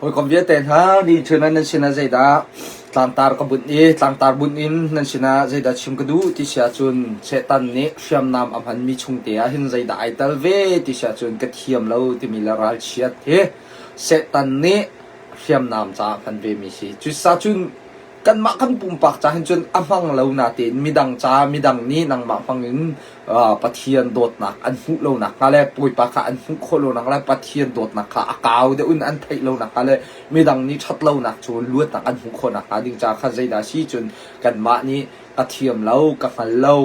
hồi còn viết tên ha đi chơi nên xin là dây đá tlang tar ka bun e tlang tar bun in nên xin là dây đá chim cái đu thì sẽ chun Setan Hriamnam am han mi chung te a hin dây đá ai tal ve thì sẽ chun cái thiam lâu thì mi là Ralchiat he Setan Hriamnam cha han ve mi si chu sa chun kan ma kan pum pak cha hin chun amang lo na tin midang cha midang ni nang ma pangin pathian dot nak an hu lo nak ka le pui pa kha an hu kho lo nak la pathian dot nak kha akaw de un an thai lo nak ka le midang ni that lo nak chu luat nak an hu kho nak ka ding cha kha zai da si chun kan ma ni ka thiam lo ka khal lo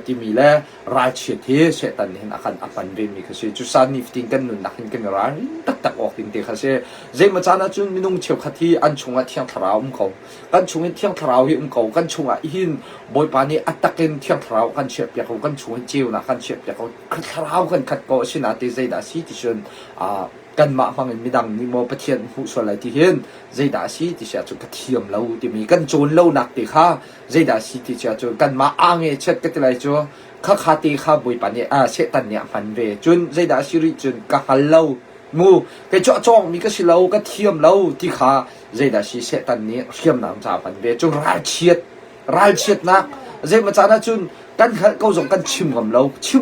ti mi le Ralchiat he Setan hin akan apan ve mi kha se chu sa ni fting kan nun nak hin kan ra tak tak ok ting te kha se zai ma cha na chun minung cheu kha thi an chunga thiang tharau ko kan chungin thiang tharau hi ko kan chunga hin boy pa ni ataken thiang tharau kan chep ya ko kan chung chiu na kan chep ya ko tharau kan khat ko sina te zai da si ti chun kan ma phang midang ni mo pathian hu so lai ti hin zai da si ti sha chu ka thiam lo ti mi kan chon lo nak ti kha zai da si ti cha chu kan ma ange chet ka ti lai chu kha kha ti kha boy pa ni Setan ne fan ve chun zai da si ri chun ka hal lo mu cái chỗ chong mi cái xí lâu cái thiam lâu thì khá dây đã xí Setan này thiam nào trả phần về chung Ralchiatnak dây mà trả na chun căn câu giống căn chim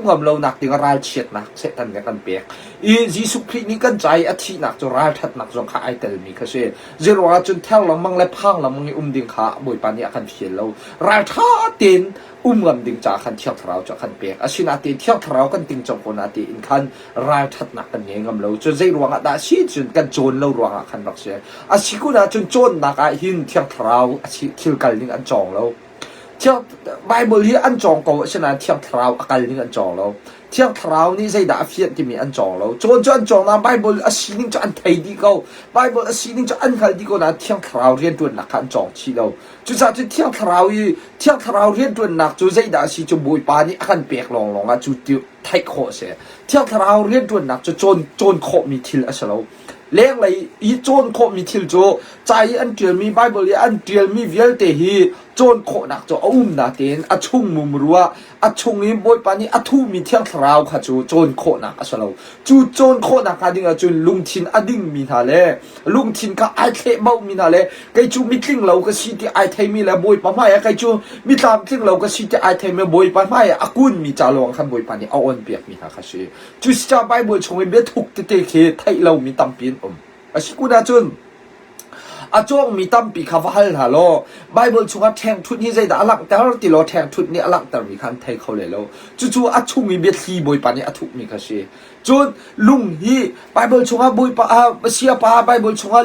ngầm lâu nạc tiếng Ralchiatnak Setan cái căn bẹc y Jesus Christ ní căn trái ở thi nạc cho Ralchiatnak giống khá ai TELMI cái gì dây rồi chun theo làm mang lại phang làm mang tiếng khá buổi pan này căn phiền lâu Ralchiatin ngầm đình trả khăn thiang thảo cho khăn bẹc à xin ati thiang thảo căn tiếng trong con ati in khăn Ralchiatnak căn nghe ngầm lâu cho dây ruộng đã xí chun căn chôn lâu ruộng khăn bạc xe à xí cũng đã chôn nạc ai hin thiang thảo à xí thiêu cái linh ăn tròn lâu thiang Bible hi ăn tròn cầu xin là thiang thảo cái linh ăn tròn lâu thiang thảo ni dây đã phiền thì mình ăn tròn lâu chôn cho ăn tròn là Bible à xí linh cho ăn thấy đi câu Bible à xí linh cho ăn khai đi câu là thiang thảo riêng tuần nạc ăn tròn chi lâu chú sa chú thiang thảo riêng tuần nạc chú dây đã xí chú bùi pa ni ăn bẹc lòng lòng à chú tiêu thay khổ xe thiang thảo riêng tuần nạc chú chôn khổ mi thil à sao lâu leng lai i chôn kho mi thil cho chai an tial mi Bible an tial mi vial te hi chôn kho nak cho na ten a chung mum ruwa a chung im boy pani a thu mi thiang thrau kha chu chôn kho nak asalo chu chôn kho nak ka ding a chun lung thin ading mi tha le lung thin ka ai the mau mi na le kai chu mi tling lo ka si ti ai thai mi la boy pa mai kai chu mi tam tling lo ka si ti ai thai me boy pa mai a kun mi cha long khan boy pani a on piak mi ha kha si chu sta Bible chung im be thuk te khe thai lo mi tam pin Asikuna chun achong mi tam pi khawal halo Bible chunga theng thut ni zai da alak tar ti lo theng thut ni alak tar mi khan thai khole lo chu achung mi be thi boy pa ni athuk mi kha se chun lung hi Bible chunga boy pa sia pa Bible chunga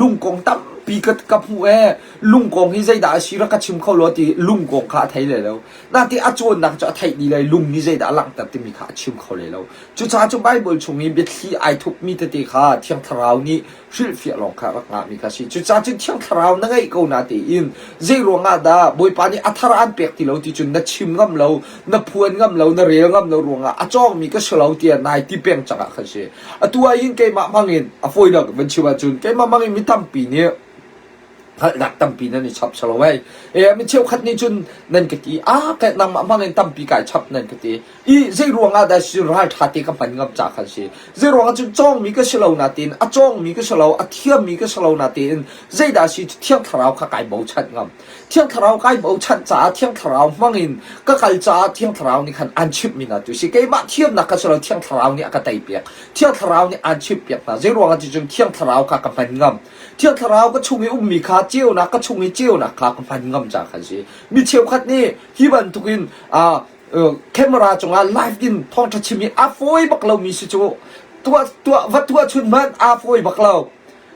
lung kong tam pi kat kap hu e lung kong hi zai da sira ka chim kho lo ti lung kong kha thai le lo na ti achon nak cha thai ni lai lung ni zai da alak tar ti mi kha chim kho le lo chu cha chu Bible chungi be thi ai thuk mi te ti kha thiang thrau ni shil fia long kha rak nga mi kha si chu cha chu thiang thrau na ngai ko na ti in zai ro nga da boy pa ni athara an pek ti lo ti chun na chim ngam lo na phuan ngam lo na re ngam lo ro nga achong mi ka shlo ti nai ti peng cha kha se atua in ke ma mangin a foi dak ban chiwa chun ke ma mangin mi tam pi niดักตั้มปีนั่นนี่ชับสโลไว้ไม่เชี่ยวขัดนี่จนนั่นก็ตีแกนำมาเงินตั้มปีกายชับนั่นก็ตีเจรวงได้สิรัฐาติกับปัญญาจากขันสิเจรวงจนจ้องมีก็สโลนาตินจ้องมีก็สโลเทียมมีก็สโลนาตินเจได้สิเที่ยงทราวขกายเบาชัดงำเที่ยงทราวกายเบาชัดจ้าเที่ยงทราวมังอินก็กายจ้าเที่ยงทราวนี่ขันอันชิบมีนะจุสิแกมาเทียมนักก็สโลเที่ยงทราวนี่ก็ไตเปียกเที่ยงทราวนี่อันชิบเปียกนะเจรวงจนเที่ยงทราวขกับปัญญาเที่ยงทราวก็ชุ่มมีขาเจียวนะก็ชุ่มเจียวนะขากับปัญญาจากขันสิมีเชี่ยวขัดนี่ที่บันทุกินcamera จงไลฟ์กินทองทัชมีอาฟอยบักเรามีสิจูตัววัตถุชุนมันอาฟอยบักเรา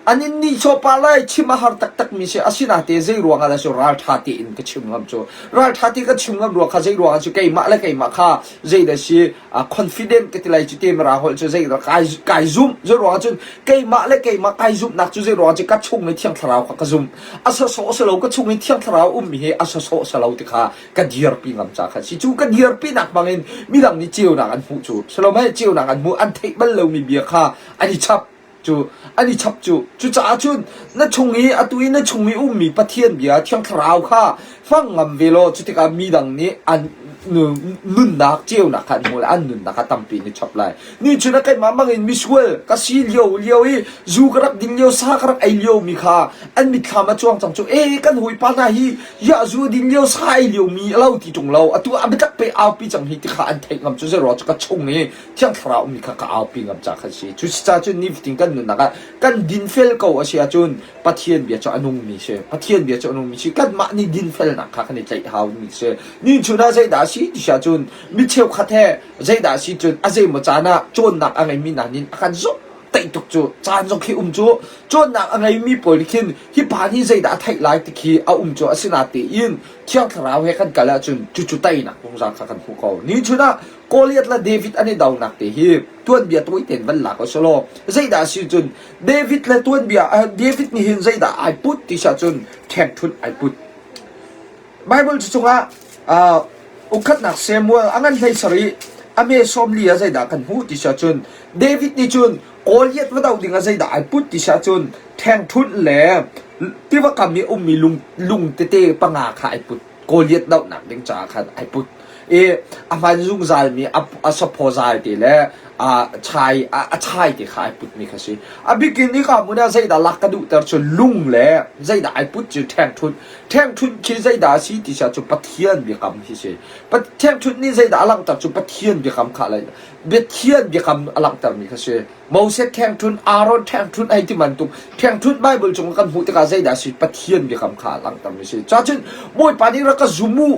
อันนี้นี่ชอบอะไรชิมอาหารตักมีสิอาศินาเตะเจรวงอะไรสิรัลทาติอินก็ชิมงำจูรัลทาติก็ชิมงำรัวข้าเจรวงจูไก่มาเลยไก่มาข้าเจเดสิconfident ก็ที่ไรจูเตมราหลจูเจรไก่ซุ่มเจรวงจูไก่มาเลยไก่มาไก่ซุ่มนักจูเจรวงจูกัดชุ่มในเที่ยงทราวข้าซุ่มอาสโซสโลก็ชุ่มในเที่ยงทราวมีเหอาสโซสโลติข้ากัดเดียร์ปีงำจากข้าสิจูกัดเดียร์ปีนักบางเงินมีดังนี้เจียวนักอันหูจูสโลไม่เจียวนักอันหูอันเทบัลเลวมีเบียข้าอันนี้ชับจูอันนี้ชับจูจ้าจุนนั่นชงนี้ตุยนั่นชงนี้มีปะเทียนเบียเที่ยงคราวค่ะฟังงำเวโลจุดที่การมีดังนี้อัน นุ่นนักเจียวนักขันหัวอันนุ่นนักตั้มปีนี่ชอบไล่นี่ชุนักไอ้มามังอินมิสเวลก็ซีเลียวอีจูกรักดินเลียวซากรักไอเลียวมีค่ะอันมิดขามาช่วงจังจูกันหุยปานาฮียาจูดินเลียวซาไอเลียวมีเล่าที่จงเล่าตัวอันไม่ตักไปเอาปีจังฮีที่ขาอันเทงงำจูเซรอจะก็ชงนี่เที่ยงคราวมีค่ะก็เอาปีงำจากขันซีจุดจ้าจุดนี่ฟิงกันนุ่นนักกันดินเฟลก็ว่าเสียจุนปะเทียนเบียจะอนุมีเชปะเทียนเบียจะอนุมีเชกันมานี่ดินเฟลนักค่ะกันในใจหาวมีเชนี่ชุนักใจด่าซีที่เสียจุนมิเชลคาเทใจด่าซีจุนอาเจมจานะจนนักอะไรมีนานินอาการโซเตยตุกจูจานจงขี้จูจนนักอะไรมีปลิคินฮิปานี่ใจด่าไทยไลติคีเอาจูอาศินาติยินเที่ยงคราวให้กันกันแล้วจุนเตยนักคงจะกันผู้เขานี่ชุนะโกเลียตและเดวิดอันนี้ดาวนักเตฮีตัวเบียตัวเต็นวันหลักก็สโลใจด่าซีจุนเดวิดและตัวเบียเดวิดนี่เห็นใจด่าไอพุทติชาจุนแข่งทุนไอพุทไบเบิลจุงอ่ะอุคัดนักเซมัวอังันไทยสรีอเมซอมเลียใจด่ากันหูติชาจุนเดวิดนี่จุนโกเลียตว่าดาวดิ่งใจด่าไอพุทติชาจุนแข่งทุนแหลที่ว่าคำนี้มีลุงเตปังอาขายพุทโกเลียตดาวหนักดิ่งจ่าขันไอพุทอามันซุงใจมีสปอร์ใจตีแหละชายที่ขายพุทมีค่ะสิบิกินี่ก็มันใจด่าลักกระดูแต่จุนลุงแหละใจด่าไอพุทจุแทงทุนคิดใจด่าสิที่จะจุปะเทียนบีคำที่สิปะแทงทุนนี่ใจด่าลังแต่จุปะเทียนบีคำขาเลยเบียเทียนบีคำลังแต่มีค่ะสิโมเสสแทงทุนอารอนแทงทุนไอที่มันตุกแทงทุนไบเบิลจงกันหูตะการใจด่าสิปะเทียนบีคำขาลังแต่มีสิจ้าจุนมวยปานี้เราก็ซูมู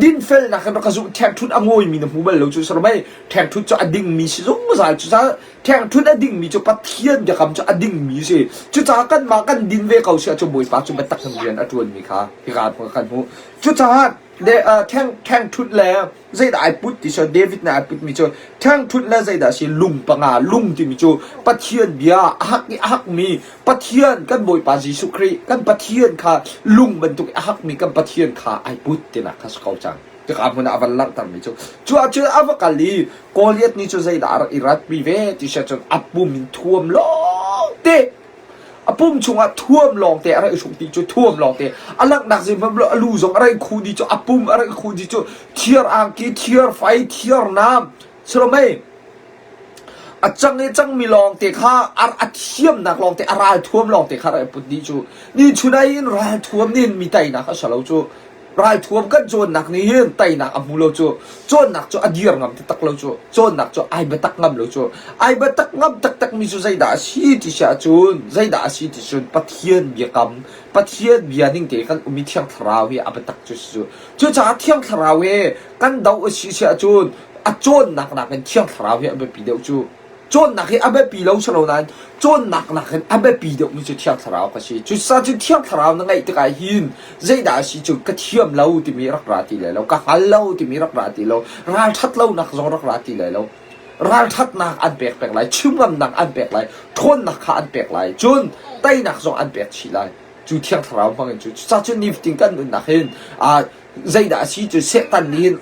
ดินเฟลนะกันเราก็จะแทงทุนอ่ะงวยมีน้ำหูเบลล์จุดสมัยแทงทุนจะอดิ่งมีสิจุดสายจุดจ้าแทงทุนอดิ่งมีจุดปัทเทียนจะคำจะอดิ่งมีสิจุดจ้ากันมากันดินเวเขาเสียจุดบวยปาจุดไปตักน้ำเรียนอัดวนมีค่ะที่การพวกกันหูจุดจ้าแทงทุนแล้วใจด่าไอพุทธิชาเดวิดนะไอพุทมีจุดแทงทุนแล้วใจด่าสิลุงปังอาลุงที่มีจุดปัทเทียนเบียฮักมีปัทเทียนกันบวยปาจิสุครีกันปัทเทียนค่ะลุงบรรทุกฮักมีกันปัทเทียนค่ะไอพุทธินะข้าเขาจังจะกลับมาอาวันลังตามมีจุดอาวกัลีโกเลียตนี่จุดใจด่าอิรัตมีเวที่จะจุดอับบุมินท่วมล้อเตะปุ่มชงท่วมลองแต่อะไรชงตีจุดท่วมลองแต่อันหลังนักสิมันลู่ส่งอะไรคูดีจุดปุ่มอะไรคูดีจุดเทียร์อ่างกีเทียร์ไฟเทียร์น้ำใช่ไหมจังมีลองแต่ข้าเทียมนักลองแต่อะไรท่วมลองแต่ข้าอะไรปุ่นดีจุดนี่ชุดไหนอะไรท่วมนี่มีไตนะข้าฉลาดจุดรายท่วมกันโจนหนักนี่เห็นไตหนักอัมูเราโจนหนักโอดีร์งำตักเราโจนหนักไอเบตักงำเราไอเบตักงำตักมีใจด่าชีติชาโจนใจด่าชีติชนปะเทียนเบียกำปะเทียนเบียนิ่งเด็กกันมีเที่ยงทราวเฮอเบตักจุจ้าเที่ยงทราวเฮกันดาวชีชาโจนโจนหนักกันเที่ยงทราวเฮอเบปีเดียวโจนหนักให้อเบปีเราชนะนั้นโจนหนักให้อเบปีเดียวมีจุดเที่ยงทราวก็สิจุดซาจุดเที่ยงทราวนั่งไงตะไคหินใจด่าชีจุดกระเทียมเราที่มีรักราตีเลยเรากะฮัลเราที่มีรักราตีเราราชัดเราหนักจงรักราตีเลยเราราชัดหนักอันแปลกไรชุ่มงำหนักอันแปลกไรทนหนักขาอันแปลกไรจนไตหนักจงอันแปลกชีไรจุดเที่ยงทราวฟังกันจุดซาจุดนิฟติงกันหนักเห็นใจด่าชีจุดเสตันเห็น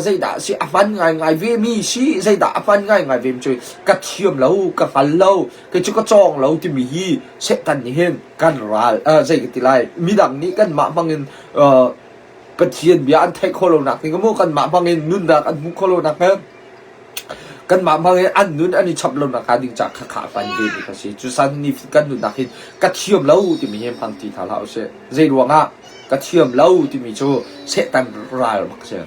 ใจด่าชีอฟันไงเวมีชีใจด่าอฟันไงเวมจุดกระเทียมเรากระฟันเรากระจุกกระจองเราที่มีฮีเสตันเห็นกันรัลใจกันทีไรมีดังนี้กันมาฟังกันกระเทียมเบียอันไทยโคโลนักนี่ก็มั่วกันมาฟังกันนุ่นดักอันมุโคโลนักครับกันมาฟังกันอันนุ่นอันนี้ชับเรานักการดิ้งจากขาฟันเวมีก็สิจุดสันนิฟกันนุ่นนักเห็นกระเทียมเราที่มีเห็นพังทีท่าเราเสใจดวงกระเทียมเล่าที่มีโจเสตันรายมักเสีย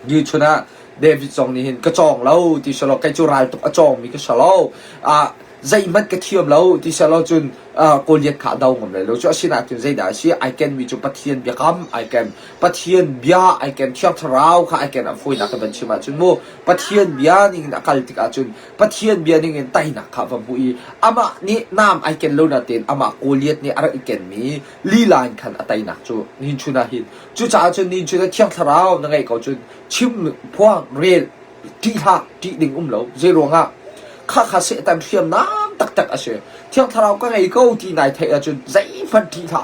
ยืดชนะเดวิดจองนี่เห็นกระจองเล่าที่ฉลองใกล้จุรายตกกระจองมีกระฉลองใจมันกระเทียมเล่าที่ฉลองจนโกเลียขาดาวงเลยเราจะสินาจนใจด่าสิไอแกนมีจุปะเทียนเบียกำไอแกนปะเทียนเบียไอแกนเที่ยวทราวค่ะไอแกนฟุ้ยนักบัญชีมาจนโมปะเทียนเบียนี่นักการติกาจนปะเทียนเบียนี่เงินไตนักขับบุยอามานี่น้ำไอแกนโลนาเตนอามาโกเลียนี่อะไรไอแกนมีลีลานขันไตนักจูนินชุนาหินจูจ่าจนนินชุนาเที่ยวทราวนั่งไงเขาจนชิมพวงเรียลที่ท่าที่ดิ่งเราเจรวงข้าเสตันเทียมน้ำตักอาเซียเที่ยงทาราวก็ไงก็ที่นายไทยจนใจฟันทีท่า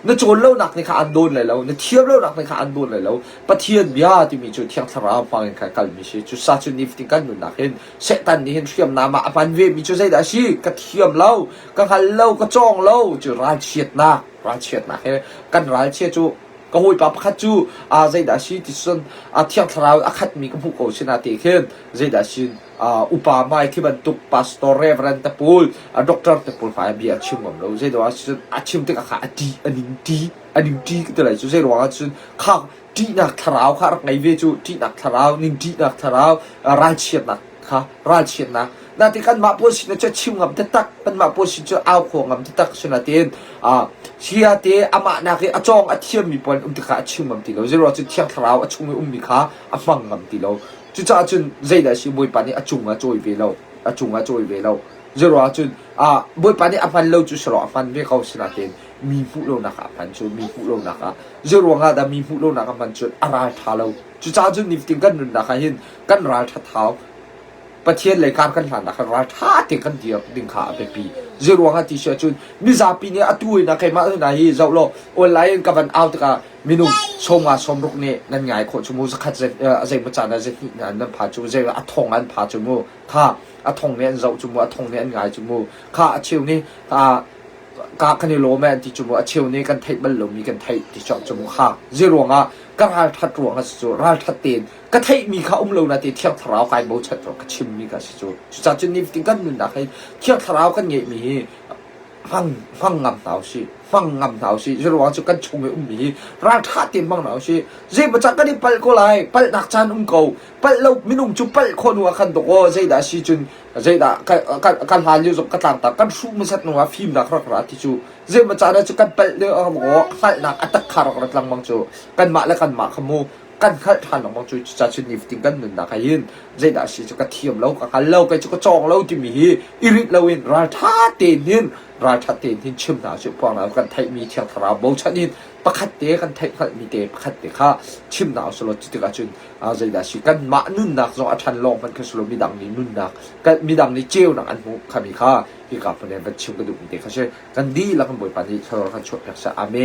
นั่นโจรเล่าหนักในขาอันโดนเลยแล้วนั่นเทียบเล่าหนักในขาอันโดนเลยแล้วปะเทียนบิอาที่มีจุดเที่ยงทาราวฟังกันกันมีจุดซาจุดนิฟติกันอยู่หนักเห็นเสตันนี่เห็นเทียมน้ำมาปันเวมีจุดใจด่าชีก็เทียมเล่าก็หันเล่าก็จ้องเล่าจุดราเชียดนักเห็นกันราเชียดจุ ก็หุยปับขัดจูใจดาชีที่ส่วนเที่ยงทราวขัดมีก็ผู้โกชนาตีขึ้นใจดาชินอุปมาที่บรรทุกพาสตอร์เรเวรันตปูลด็อกเตอร์ตปูลฝ่ายเบียชิมของเราใจดาชินชิมที่ก็ขาดีอันนี้ดีก็ตัวไหนจูใจดาชินข้าวดีนักทราวข้ารักไงเวจูดีนักทราวนิ่งดีนักทราวราเชียนักค่ะราเชียนักนาที่กันมาพูดสินะจะชิมกับตักกันมาพูดสิจะเอาของกับตักชนะเตียนเชียเตะอามานักอาจองอาเทียมมีปนติขาชิมกับติเราจะรอจะเที่ยงทราวชุ่มมีขาฟังกับติเราจุดจ้าจุนใจได้ชิมวยปานนี้จุงจอยเวลาจุงจอยเวลาจะรอจุนมวยปานนี้ฟันเราจุสระฟันเวเขาชนะเตียนมีผู้เรานักฟันจุมีผู้เรานักจะรวงแต่มีผู้เรานักฟันจุอะไรท้าเราจุดจ้าจุนนิฟติงกันนุนนักเห็นกันรายท้าเท้าประเทศเลยการกันหลังนะครับว่าถ้าเด็กกันเดียวดึงขาไปปีเรื่องว่าที่เชื่อจุนมิซาปีนี้ตุยนะใครมาที่ไหนเจ้าโลออนไลน์กับวันเอาแต่ก็มินุชมว่าชมรุกเนี่ยนั่นไงคนชมูสักขัดเจมาจานเจนี่นั่นพาจูเจอัทงอันพาจูมูข้าอัทงเนี่ยเจ้าจูมูอัทงเนี่ยไงจูมูข้าเชียวนี่กาคันโลแมนที่จูมูเชียวนี่กันไทยบัลลมีกันไทยที่ชอบจูมูข้าเรื่องว่าก็ราทัดรวงสุดราทัดเตียนก็ไทยมีข้าเลวนะที่เที่ยวทราวใครโบชัดรก็ชิมมีกันสุดจากจุดนี้ถึงกันนึงนะใครเที่ยวทราวกันเงี้ยมีฟังงำเท้าสิฟังงำเท้าสิจะรู้ว่าจะกันชงมีราทัดเตียนฟังเท้าสิเจ็บมาจากกันที่ปัลก็ไล่ปัลนักจานเก่าปัลเราไม่นุ่มจุปัลคนว่าขันตัวใจด่าสิจุนใจด่าการหาอยู่กับกระต่างแต่กันสู้ไม่ชัดนัวฟิล์มนักรักรักที่จูเจ็บมาจากนั้นจะกันปัลเรื่องอะไรบอกว่าขันนักอัตคารักรักลังบางจูกันมาและกันมาขโมกันขัดทันของบางจูจะชุดนิฟติงกันหนึ่งนักยินใจด่าสิจะกระเทียมเรากันเราไปจะกระจองเราที่มีอิริเราเองราทัดเตียนหินราชัดเตียนที่ชิมหนาชุดพวกเรากันไทยมีเที่ยงทราบชัดนินประคัดเตะกันไทยกันมีเตะประคัดเตะข้าชิมหนาสลดจิตกระจุนใจด่าสิกันมานุ่นนักจงอัชันลองมันคือสลดมีดังนี้นุ่นนักกันมีดังนี้เจียวนักอันหูขามีข้าที่กับประเด็นกันชิมกระดูกมีเตะเขาใช่กันดีแล้วกันบ่อยปานนี้ชะลอกันชดรักษาอเม